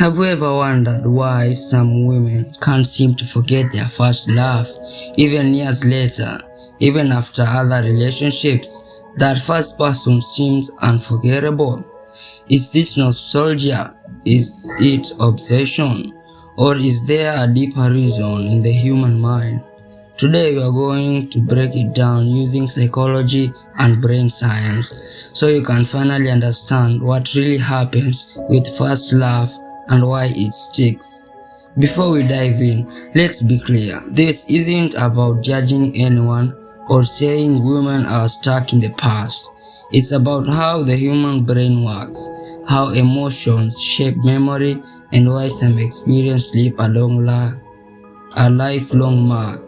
Have you ever wondered why some women can't seem to forget their first love, even years later, even after other relationships? That first person seems unforgettable. Is this nostalgia? Is it obsession? Or is there a deeper reason in the human mind? Today we are going to break it down using psychology and brain science so you can finally understand what really happens with first love and why it sticks. Before we dive in, let's be clear. This isn't about judging anyone or saying women are stuck in the past. It's about how the human brain works, how emotions shape memory, and why some experiences leave a lifelong mark.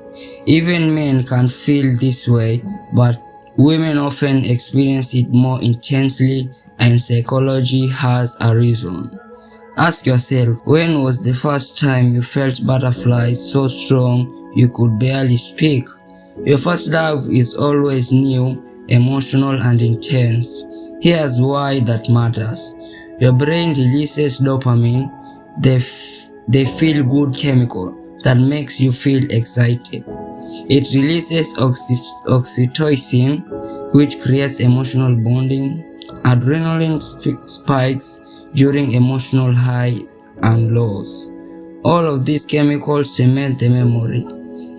Even men can feel this way, but women often experience it more intensely, and psychology has a reason. Ask yourself, when was the first time you felt butterflies so strong you could barely speak? Your first love is always new, emotional, and intense. Here's why that matters. Your brain releases dopamine, the feel-good chemical that makes you feel excited. It releases oxytocin, which creates emotional bonding. Adrenaline spikes during emotional highs and lows. All of these chemicals cement the memory.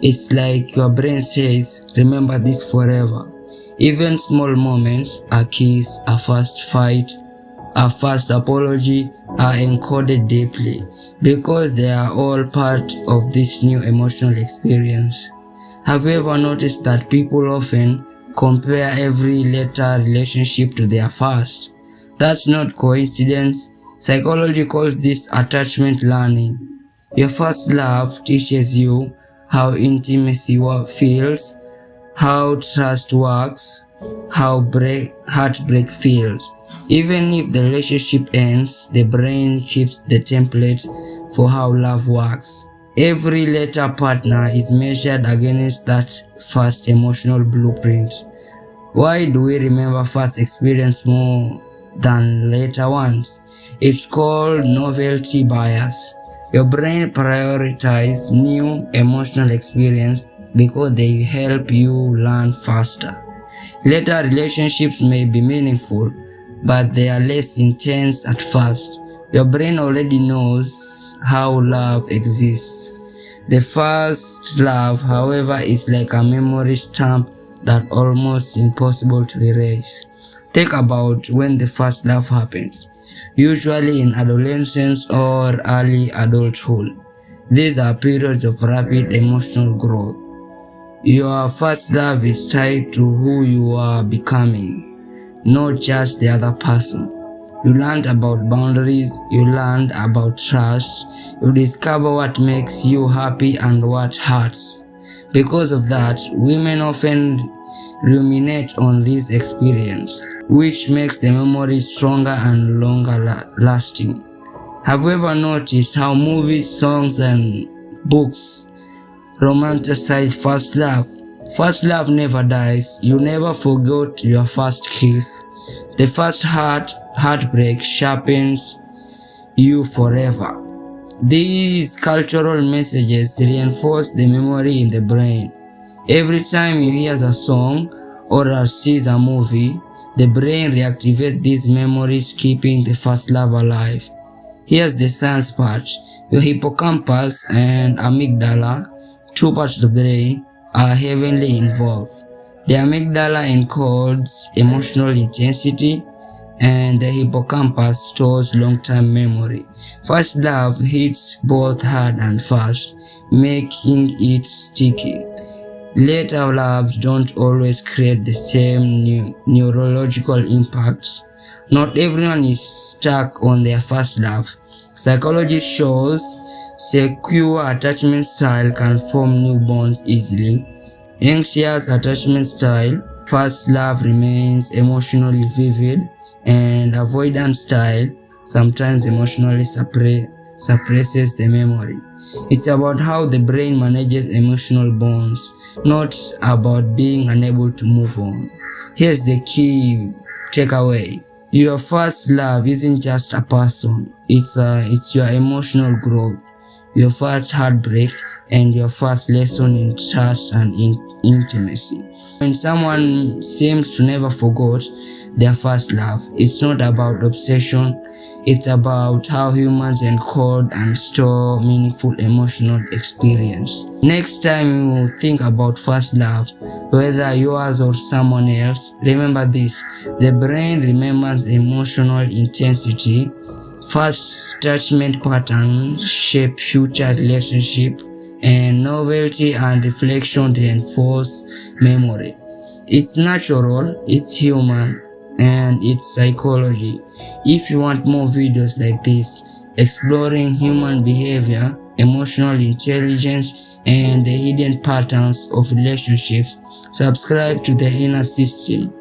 It's like your brain says, remember this forever. Even small moments, a kiss, a first fight, a first apology, are encoded deeply because they are all part of this new emotional experience. Have you ever noticed that people often compare every later relationship to their first? That's not coincidence. Psychology calls this attachment learning. Your first love teaches you how intimacy feels, how trust works, how heartbreak feels. Even if the relationship ends, the brain keeps the template for how love works. Every later partner is measured against that first emotional blueprint. Why do we remember first experience more than later ones? It's called novelty bias. Your brain prioritizes new emotional experience because they help you learn faster. Later relationships may be meaningful, but they are less intense at first. Your brain already knows how love exists. The first love, however, is like a memory stamp that almost impossible to erase. Think about when the first love happens, usually in adolescence or early adulthood. These are periods of rapid emotional growth. Your first love is tied to who you are becoming, not just the other person. You learned about boundaries, you learned about trust, you discover what makes you happy and what hurts. Because of that, women often ruminate on this experience, which makes the memory stronger and longer lasting. Have you ever noticed how movies, songs, and books romanticize first love? First love never dies. You never forgot your first kiss. The first heartbreak sharpens you forever. These cultural messages reinforce the memory in the brain. Every time you hear a song or see a movie, the brain reactivates these memories, keeping the first love alive. Here's the science part. Your hippocampus and amygdala, two parts of the brain, are heavily involved. The amygdala encodes emotional intensity, and the hippocampus stores long-term memory. First love hits both hard and fast, making it sticky. Later loves don't always create the same neurological impacts. Not everyone is stuck on their first love. Psychology shows secure attachment style can form new bonds easily. Anxious attachment style, first love remains emotionally vivid, and avoidant style sometimes emotionally suppresses the memory. It's about how the brain manages emotional bonds, not about being unable to move on. Here's the key takeaway. Your first love isn't just a person, it's your emotional growth, your first heartbreak, and your first lesson in trust and in intimacy. When someone seems to never forget their first love, it's not about obsession, it's about how humans encode and store meaningful emotional experience. Next time you think about first love, whether yours or someone else, remember this: the brain remembers emotional intensity. First attachment patterns shape future relationship, and novelty and reflection reinforce memory. It's natural, it's human, and it's psychology. If you want more videos like this, exploring human behavior, emotional intelligence, and the hidden patterns of relationships, subscribe to the Inner System.